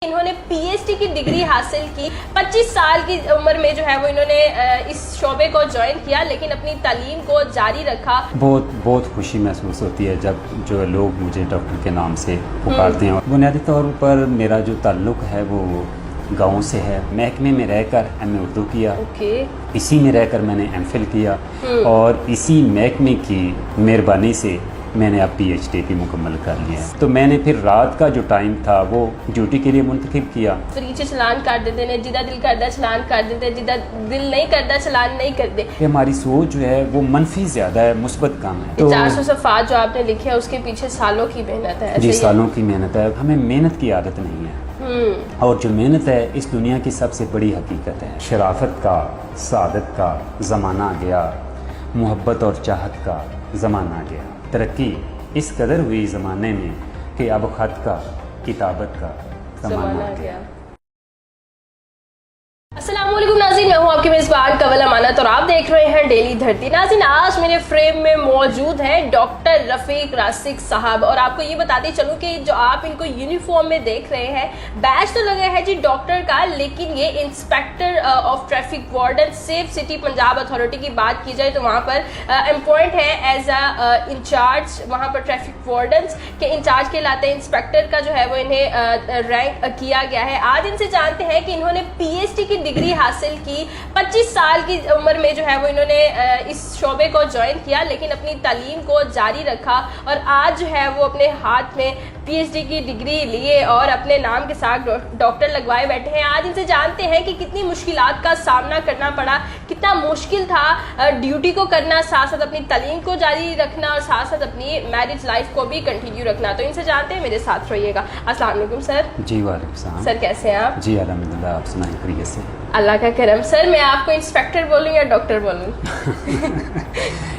انہوں نے P H D کی ڈگری حاصل کی، 25 سال کی عمر میں جو ہے وہ انہوں نے اس شعبے کو جوائن کیا، لیکن اپنی تعلیم کو جاری رکھا۔ بہت خوشی محسوس ہوتی ہے جب جو لوگ مجھے ڈاکٹر کے نام سے پکارتے ہیں۔ بنیادی طور پر میرا جو تعلق ہے وہ گاؤں سے ہے۔ محکمے میں رہ کر ایم اے اردو کیا، اسی میں رہ کر میں نے ایم فل کیا، اور اسی محکمے کی مہربانی سے میں نے اب پی ایچ ڈی بھی مکمل کر لیا۔ تو میں نے پھر رات کا جو ٹائم تھا وہ ڈیوٹی کے لیے منتخب کیا۔ فریچے چلان کر دیتے ہیں، جدہ دل کردا چلان کر دیتے، جدہ دل نہیں کردا چلان نہیں کرتے۔ ہماری سوچ جو ہے وہ منفی زیادہ ہے، مثبت کم ہے۔ تو 400 صفحات جو آپ نے لکھے ہیں اس کے پیچھے سالوں کی محنت ہے۔ جی، سالوں کی محنت ہے۔ ہمیں محنت کی عادت نہیں ہے، اور جو محنت ہے اس دنیا کی سب سے بڑی حقیقت ہے۔ شرافت کا، سعادت کا زمانہ گیا، محبت اور چاہت کا زمانہ گیا۔ ترقی اس قدر ہوئی زمانے میں کہ اب خط کا، کتابت کا زمانہ گیا۔ السلام علیکم ناظرین، میں ہوں آپ کے میزبان کنول امانت اور آپ دیکھ رہے ہیں ڈیلی دھرتی۔ ناظرین، آج میرے فریم میں موجود ہیں ڈاکٹر رفیق راسک صاحب، اور آپ کو یہ بتاتے چلوں کہ جو آپ ان کو یونیفارم میں دیکھ رہے ہیں، بیچ تو لگا ہے جی ڈاکٹر کا، لیکن یہ inspector of traffic warden safe city Punjab authority کی بات کی جائے تو وہاں پر امپوائنٹ ہے ایز اے انچارج، وہاں پر ٹریفک وارڈنس کے انچارج کے لاتے ہیں۔ انسپیکٹر کا جو ہے وہ انہیں رینک کیا گیا ہے۔ آج ان سے جانتے ہیں کہ انہوں نے پی ایچ ڈی کی ڈگری حاصل کی، 25 سال کی عمر میں جو ہے وہ انہوں نے اس شعبے کو جوائن کیا، لیکن اپنی تعلیم کو جاری رکھا، اور آج جو ہے وہ اپنے ہاتھ میں پی ایچ ڈی کی ڈگری لیے اور اپنے نام کے ساتھ ڈاکٹر لگوائے بیٹھے ہیں۔ آج ان سے جانتے ہیں کہ کتنی مشکلات کا سامنا کرنا پڑا، کتنا مشکل تھا ڈیوٹی کو کرنا، ساتھ ساتھ اپنی تعلیم کو جاری رکھنا، اور ساتھ ساتھ اپنی میرج لائف کو بھی کنٹینیو رکھنا۔ تو ان سے جانتے ہیں، میرے ساتھ رہیے گا۔ السلام علیکم سر۔ جی وعلیکم السلام۔ سر کیسے ہیں آپ؟ جی الحمدللہ، آپ سنائیں خیریت سے؟ اللہ کا کرم۔ سر میں آپ کو انسپیکٹر بولوں یا ڈاکٹر بولوں؟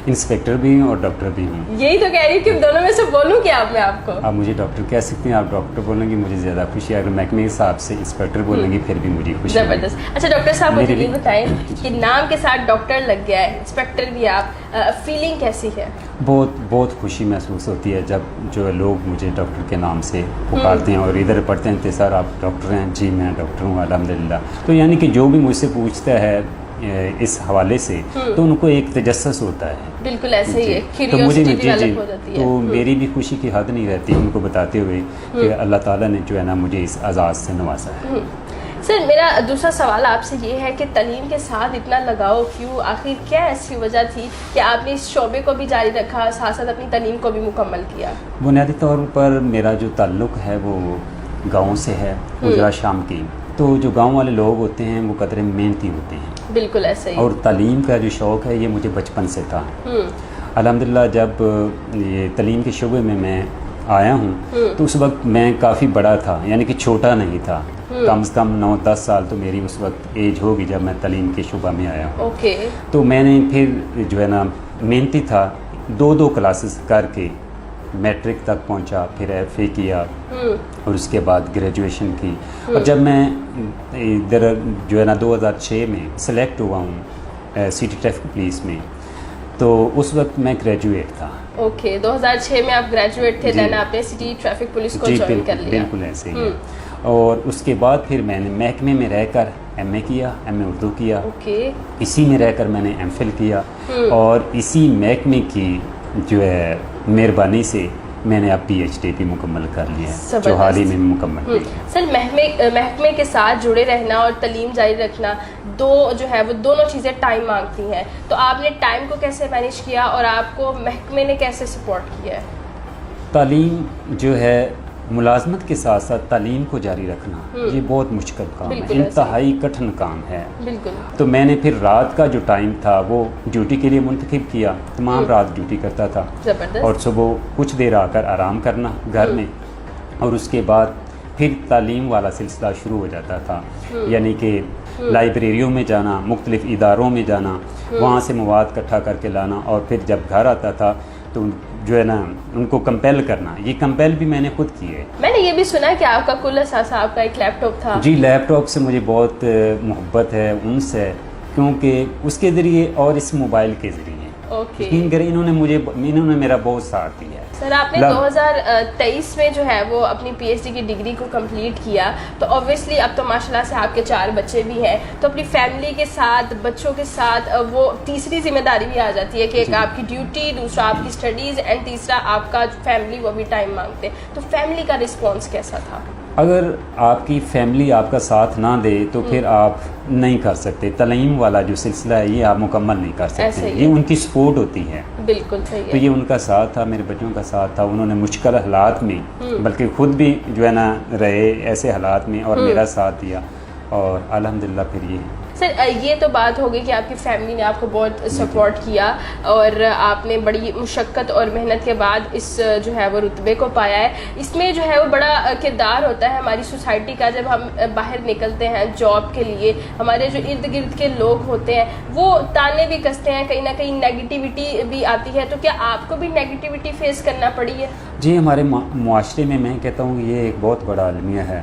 انسپیکٹر بھی ہوں اور ڈاکٹر بھی ہوں۔ یہی تو کہہ رہی ہوں کہ دونوں میں سے بولوں کیا میں آپ کو؟ آپ مجھے ڈاکٹر کہہ سکتے ہیں، آپ ڈاکٹر بولیں گی مجھے زیادہ خوشی ہے، اگر محکمے کے حساب سے انسپیکٹر بولیں گی پھر بھی مجھے خوشی ہے۔ زبردست۔ اچھا ڈاکٹر صاحب، مجھے یہ بتائیں کہ نام کے ساتھ ڈاکٹر لگ گیا ہے، انسپیکٹر بھی آپ، فیلنگ کیسی ہے؟ بہت خوشی محسوس ہوتی ہے جب جو لوگ مجھے ڈاکٹر کے نام سے پکارتے ہیں اور ادھر پڑھتے ہیں کہ سر آپ ڈاکٹر ہیں؟ جی میں ڈاکٹر ہوں الحمدللہ۔ تو یعنی کہ جو بھی مجھ سے پوچھتا ہے اس حوالے سے تو ان کو ایک تجسس ہوتا ہے۔ بالکل ایسے ہی ہے، تو مجھے ڈیولپ ہو جاتی ہے۔ تو میری بھی خوشی کی حد نہیں رہتی ان کو بتاتے ہوئے کہ اللہ تعالیٰ نے جو ہے نا مجھے اس اعزاز سے نوازا ہے۔ سر میرا دوسرا سوال آپ سے یہ ہے کہ تعلیم کے ساتھ اتنا لگاؤ کیوں؟ آخر کیا ایسی وجہ تھی کہ آپ نے اس شعبے کو بھی جاری رکھا، ساتھ ساتھ اپنی تعلیم کو بھی مکمل کیا؟ بنیادی طور پر میرا جو تعلق ہے وہ گاؤں سے ہے، گجرا شام کی۔ تو جو گاؤں والے لوگ ہوتے ہیں وہ قدرے محنتی ہوتے ہیں، بالکل ایسے ہی۔ اور تعلیم کا جو شوق ہے یہ مجھے بچپن سے تھا۔ الحمدللہ جب یہ تعلیم کے شعبے میں میں آیا ہوں تو اس وقت میں کافی بڑا تھا، یعنی کہ چھوٹا نہیں تھا، کم از کم 9-10 سال تو میری اس وقت ایج ہوگی جب میں تعلیم کے شعبہ میں آیا ہوں۔ تو میں نے پھر جو ہے نا محنتی تھا، 2 کلاسز کر کے میٹرک تک پہنچا، پھر ایف اے کیا اور اس کے بعد گریجویشن کی۔ اور جب میں ادھر جو ہے نا 2006 میں سلیکٹ ہوا ہوں سٹی ٹریفک پولیس میں، تو اس وقت میں گریجویٹ تھا۔ 2006 میں آپ گریجویٹ تھے، دین آپ نے سٹی ٹریفک پولیس کو جوائن کر لیا؟ بالکل ایسے ہی ہے۔ اور اس کے بعد پھر میں نے محکمے میں رہ کر ایم اے کیا، ایم اے اردو کیا، اسی میں رہ کر میں نے ایم فل کیا، اور اسی محکمے کی جو ہے مہربانی سے میں نے اب پی ایچ ڈی بھی مکمل کر لیا ہے، جو حال ہی میں مکمل کی۔ سر محکمے کے ساتھ جڑے رہنا اور تعلیم جاری رکھنا جو ہے وہ دونوں چیزیں ٹائم مانگتی ہیں، تو آپ نے ٹائم کو کیسے مینیج کیا اور آپ کو محکمے نے کیسے سپورٹ کیا ہے؟ تعلیم جو ہے ملازمت کے ساتھ ساتھ تعلیم کو جاری رکھنا یہ بہت مشکل کام ہے، انتہائی کٹھن کام ہے۔ تو میں نے پھر رات کا جو ٹائم تھا وہ ڈیوٹی کے لیے منتخب کیا، تمام رات ڈیوٹی کرتا تھا، اور صبح کچھ دیر آ کر آرام کرنا گھر میں، اور اس کے بعد پھر تعلیم والا سلسلہ شروع ہو جاتا تھا، یعنی کہ لائبریریوں میں جانا، مختلف اداروں میں جانا، وہاں سے مواد اکٹھا کر کے لانا، اور پھر جب گھر آتا تھا تو جو ہے نا ان کو کمپیل کرنا۔ یہ کمپیل بھی میں نے خود کی ہے۔ میں نے یہ بھی سنا کہ آپ کا کل اثاثہ آپ کا ایک لیپ ٹاپ تھا۔ جی، لیپ ٹاپ سے مجھے بہت محبت ہے، انس ہے، کیونکہ اس کے ذریعے اور اس موبائل کے ذریعے اوکے. یقین کریں انہوں نے میرا بہت ساتھ دیا ہے. سر آپ نے 2023 میں جو ہے وہ اپنی پی ایچ ڈی کی ڈگری کو کمپلیٹ کیا, تو اوبویسلی اب تو ماشاءاللہ سے آپ کے 4 بچے بھی ہیں, تو اپنی فیملی کے ساتھ, بچوں کے ساتھ وہ تیسری ذمہ داری بھی آ جاتی ہے کہ ایک آپ کی ڈیوٹی, دوسرا آپ کی اسٹڈیز, اینڈ تیسرا آپ کا فیملی, وہ بھی ٹائم مانگتے. تو فیملی کا رسپانس کیسا تھا؟ اگر آپ کی فیملی آپ کا ساتھ نہ دے تو پھر آپ نہیں کر سکتے. تعلیم والا جو سلسلہ ہے یہ آپ مکمل نہیں کر سکتے. یہ ان کی سپورٹ ہوتی ہے. بالکل صحیح ہے. تو یہ ان کا ساتھ تھا, میرے بچوں کا ساتھ تھا. انہوں نے مشکل حالات میں بلکہ خود بھی جو ہے نا رہے ایسے حالات میں اور میرا ساتھ دیا, اور الحمدللہ پھر یہ. سر یہ تو بات ہوگی کہ آپ کی فیملی نے آپ کو بہت سپورٹ کیا اور آپ نے بڑی مشقت اور محنت کے بعد اس جو ہے وہ رتبے کو پایا ہے. اس میں جو ہے وہ بڑا کردار ہوتا ہے ہماری سوسائٹی کا. جب ہم باہر نکلتے ہیں جاب کے لیے, ہمارے جو ارد گرد کے لوگ ہوتے ہیں وہ تانے بھی کستے ہیں, کہیں نہ کہیں نیگیٹیوٹی بھی آتی ہے. تو کیا آپ کو بھی نیگیٹیوٹی فیس کرنا پڑی ہے؟ جی, ہمارے معاشرے میں کہتا ہوں یہ ایک بہت بڑا المیہ ہے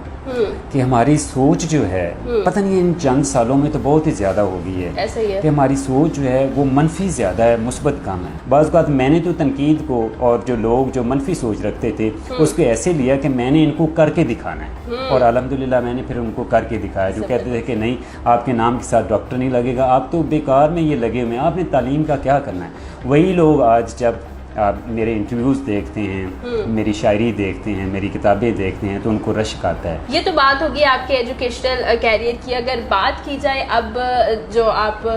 کہ ہماری سوچ جو ہے پتہ نہیں ان چند سالوں میں تو بہت ہی زیادہ ہو گئی ہے. ایسا ہی ہے کہ ہماری سوچ جو ہے وہ منفی زیادہ ہے, مثبت کم ہے. بعض اوقات میں نے تو تنقید کو اور جو لوگ جو منفی سوچ رکھتے تھے اس کو ایسے لیا کہ میں نے ان کو کر کے دکھانا ہے, اور الحمدللہ میں نے پھر ان کو کر کے دکھایا. جو کہتے تھے کہ نہیں آپ کے نام کے ساتھ ڈاکٹر نہیں لگے گا, آپ تو بیکار میں یہ لگے ہوئے ہیں, آپ نے تعلیم کا کیا کرنا ہے. وہی لوگ آج جب آپ میرے انٹرویوز دیکھتے ہیں, میری شاعری دیکھتے ہیں, میری کتابیں دیکھتے ہیں تو ان کو رشک آتا ہے. یہ تو بات ہوگی آپ کے ایجوکیشنل کیریئر کی. اگر بات کی جائے اب جو آپ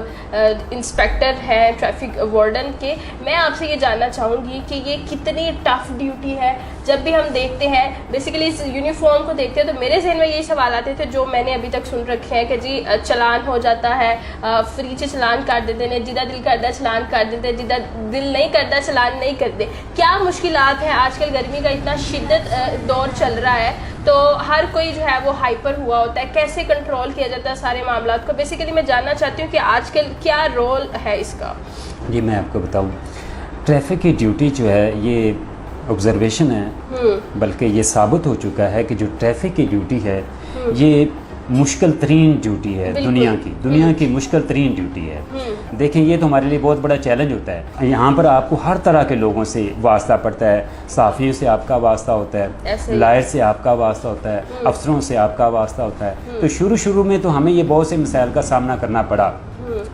انسپیکٹر ہیں ٹریفک وارڈن کے, میں آپ سے یہ جاننا چاہوں گی کہ یہ کتنی ٹف ڈیوٹی ہے. جب بھی ہم دیکھتے ہیں بیسیکلی اس یونیفارم کو دیکھتے ہیں تو میرے ذہن میں یہی سوال آتے تھے جو میں نے ابھی تک سن رکھے ہیں کہ جی چلان ہو جاتا ہے, فری سے چلان کر دیتے ہیں, جدہ دل کرتا چلان کر دیتے, جدہ دل نہیں کرتا چلان نہیں کرتے. کیا مشکلات ہیں؟ آج کل گرمی کا اتنا شدت دور چل رہا ہے تو ہر کوئی جو ہے وہ ہائپر ہوا ہوتا ہے. کیسے کنٹرول کیا جاتا ہے سارے معاملات کو؟ بیسیکلی میں جاننا چاہتی ہوں کہ آج کل کیا رول ہے اس کا. جی میں آپ کو بتاؤں, ٹریفک کی ڈیوٹی جو ہے یہ آبزرویشن ہے, بلکہ یہ ثابت ہو چکا ہے کہ جو ٹریفک کی ڈیوٹی ہے یہ مشکل ترین ڈیوٹی ہے دنیا کی مشکل ترین ڈیوٹی ہے. دیکھیں یہ تو ہمارے لیے بہت بڑا چیلنج ہوتا ہے. یہاں پر آپ کو ہر طرح کے لوگوں سے واسطہ پڑتا ہے. صحافیوں سے آپ کا واسطہ ہوتا ہے, لائر سے آپ کا واسطہ ہوتا ہے, افسروں سے آپ کا واسطہ ہوتا ہے. تو شروع میں تو ہمیں یہ بہت سے مسائل کا سامنا کرنا پڑا,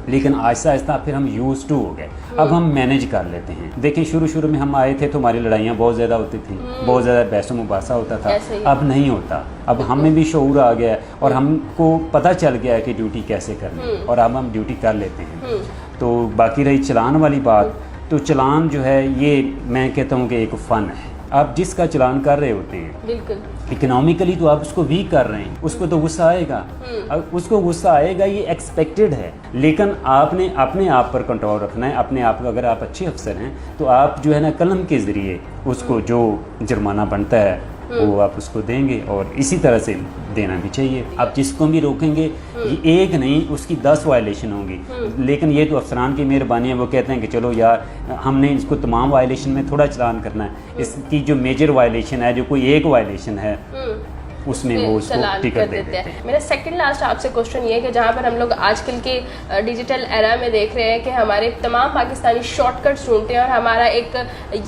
لیکن آہستہ آہستہ پھر ہم یوز ٹو ہو گئے. اب ہم مینیج کر لیتے ہیں. دیکھیں شروع میں ہم آئے تھے تو ہماری لڑائیاں بہت زیادہ ہوتی تھیں, بہت زیادہ بحث و مباحثہ ہوتا تھا. اب نہیں ہوتا. اب ہمیں بھی شعور آ گیا ہے اور ہم کو پتہ چل گیا ہے کہ ڈیوٹی کیسے کرنی ہے, اور اب ہم ڈیوٹی کر لیتے ہیں. تو باقی رہی چلان والی بات, تو چلان جو ہے یہ میں کہتا ہوں کہ ایک فن ہے. آپ جس کا چلان کر رہے ہوتے ہیں بالکل اکنامکلی تو آپ اس کو ویک کر رہے ہیں, اس کو تو غصہ آئے گا, اس کو غصہ آئے گا, یہ ایکسپیکٹڈ ہے. لیکن آپ نے اپنے آپ پر کنٹرول رکھنا ہے. اپنے آپ کو اگر آپ اچھے افسر ہیں تو آپ جو ہے نا قلم کے ذریعے اس کو جو جرمانہ بنتا ہے وہ آپ اس کو دیں گے, اور اسی طرح سے دینا بھی چاہیے. آپ جس کو بھی روکیں گے یہ ایک نہیں اس کی 10 وائلیشن ہوں گی. لیکن یہ تو افسران کی مہربانی ہے, وہ کہتے ہیں کہ چلو یار ہم نے اس کو تمام وائلیشن میں تھوڑا چلان کرنا ہے, اس کی جو میجر وائلیشن ہے, جو کوئی ایک وائلیشن ہے اس میں وہ اس کو ٹکٹ دیتے ہیں. میرا سیکنڈ لاسٹ آپ سے کوشچن یہ ہے کہ جہاں پر ہم لوگ آج کل کے ڈیجیٹل ایرا میں دیکھ رہے ہیں کہ ہمارے تمام پاکستانی شارٹ کٹس ڈھونڈتے ہیں, اور ہمارا ایک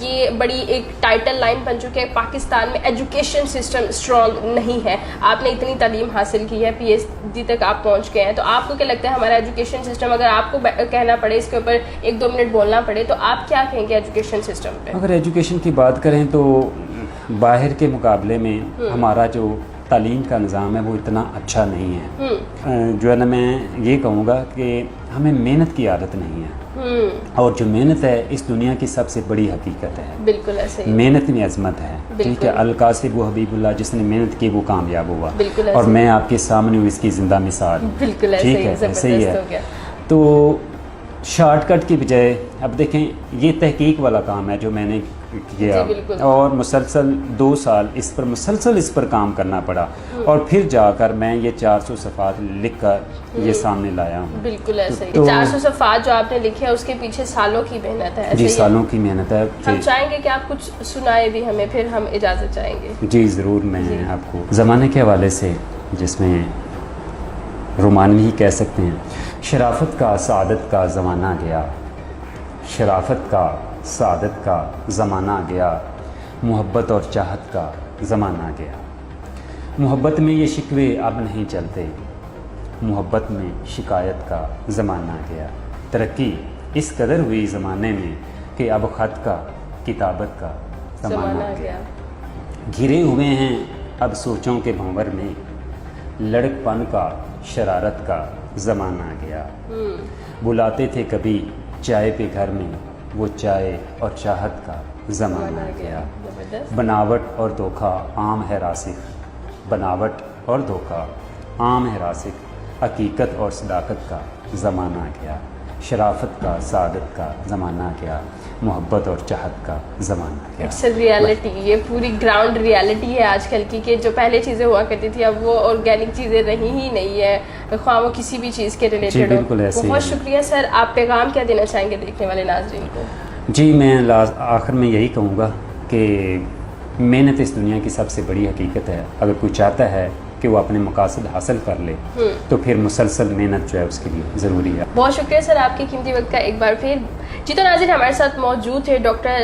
یہ بڑی ایک ٹائٹل لائن بن چکی ہے پاکستان میں ایجوکیشن سسٹم اسٹرانگ نہیں ہے. آپ نے اتنی تعلیم حاصل کی ہے, پی ایچ ڈی تک آپ پہنچ گئے ہیں, تو آپ کو کیا لگتا ہے ہمارا ایجوکیشن سسٹم, اگر آپ کو کہنا پڑے اس کے اوپر 1-2 منٹ بولنا پڑے, تو آپ کیا کہیں گے ایجوکیشن سسٹم پہ؟ اگر ایجوکیشن کی بات کریں تو باہر کے مقابلے میں ہمارا جو تعلیم کا نظام ہے وہ اتنا اچھا نہیں ہے. جو ہے نا میں یہ کہوں گا کہ ہمیں محنت کی عادت نہیں ہے, اور جو محنت ہے اس دنیا کی سب سے بڑی حقیقت ہے. بالکل ایسے ہی محنت میں عظمت ہے. ٹھیک ہے, القاسب و حبیب اللہ جس نے محنت کی وہ کامیاب ہوا, اور میں آپ کے سامنے ہوں اس کی زندہ مثال. بالکل ٹھیک ہے, ایسے ہی ہے. تو شارٹ کٹ کی بجائے اب دیکھیں یہ تحقیق والا کام ہے جو میں نے کیا, اور مسلسل 2 سال اس پر کام کرنا پڑا, اور پھر جا کر میں یہ 400 صفحات لکھ کر یہ سامنے لایا ہوں. بالکل ایسے ہی. 400 صفحات جو آپ نے لکھے ہیں اس کے پیچھے سالوں کی محنت ہے. جی سالوں کی محنت ہے. ہم چاہیں گے کہ آپ کچھ سنائے بھی ہمیں, پھر ہم اجازت چاہیں گے. جی ضرور. میں آپ کو زمانے کے حوالے سے جس میں رومانوی ہی کہہ سکتے ہیں, شرافت کا سعادت کا زمانہ گیا, شرافت کا سعادت کا زمانہ گیا، محبت اور چاہت کا زمانہ گیا۔ محبت میں یہ شکوے اب نہیں چلتے، محبت میں شکایت کا زمانہ گیا۔ ترقی اس قدر ہوئی زمانے میں کہ اب خط کا کتابت کا زمانہ گیا۔ گھرے ہوئے ہیں اب سوچوں کے بھنور میں، لڑک پن کا شرارت کا زمانہ گیا۔ بلاتے تھے کبھی چائے پہ گھر میں، وہ چائے اور چاہت کا زمانہ گیا۔ بناوٹ اور دھوکہ عام ہے راسخ، بناوٹ اور دھوکہ عام ہے راسخ، حقیقت اور صداقت کا زمانہ گیا۔ شرافت کا سعادت کا زمانہ گیا، محبت اور چاہت کا زمانہ گیا۔ اٹس ریالٹی، یہ پوری گراؤنڈ ریالٹی ہے آج کل کی، کہ جو پہلے چیزیں ہوا کرتی تھی اب وہ آرگینک چیزیں رہی ہی نہیں ہے، خواہ وہ کسی بھی چیز کے ریلیٹڈ ہو۔ بالکل ایسے ہی۔ بہت شکریہ سر، آپ پیغام کیا دینا چاہیں گے دیکھنے والے ناظرین کو؟ جی میں آخر میں یہی کہوں گا کہ محنت اس دنیا کی سب سے بڑی حقیقت ہے۔ اگر کوئی چاہتا ہے کہ وہ اپنے مقاصد حاصل کر لے تو پھر مسلسل محنت جو ہے اس کے لیے ضروری ہے۔ بہت شکریہ سر آپ کے قیمتی وقت کا ایک بار پھر۔ جی تو ناظرین، ہمارے ساتھ موجود تھے ڈاکٹر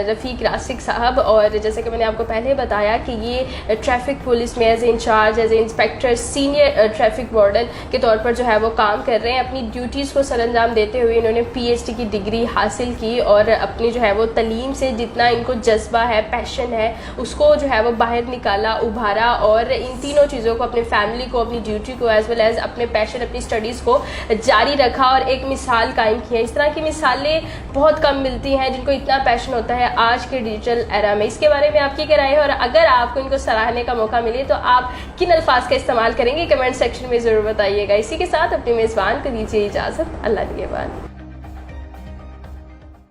رفیق راسخ صاحب، اور جیسے کہ میں نے آپ کو پہلے بتایا کہ یہ ٹریفک پولیس میں as a incharge, as a inspector, senior traffic warden کے طور پر جو ہے وہ کام کر رہے ہیں۔ اپنی ڈیوٹیز کو سر انجام دیتے ہوئے انہوں نے پی ایچ ڈی کی ڈگری حاصل کی، اور اپنی جو ہے وہ تعلیم سے جتنا ان کو جذبہ ہے، پیشن ہے، اس کو جو ہے وہ باہر نکالا، ابھارا، اور ان تینوں چیزوں کو، اپنے فیملی کو، اپنی ڈیوٹی کو، ایز ویل ایز اپنے پیشن، اپنی اسٹڈیز کو جاری رکھا اور ایک مثال قائم کی ہے۔ اس طرح کی مثالیں بہت کم ملتی ہیں جن کو اتنا پیشن ہوتا ہے آج کے ڈیجیٹل ایرا میں۔ اس کے بارے میں آپ کی کیا رائے ہے، اور اگر آپ کو ان کو سراہنے کا موقع ملے تو آپ کن الفاظ کا استعمال کریں گے؟ کمنٹ سیکشن میں ضرور بتائیے گا۔ اسی کے ساتھ اپنے میزبان کو دیجیے اجازت، اللہ نگہبان۔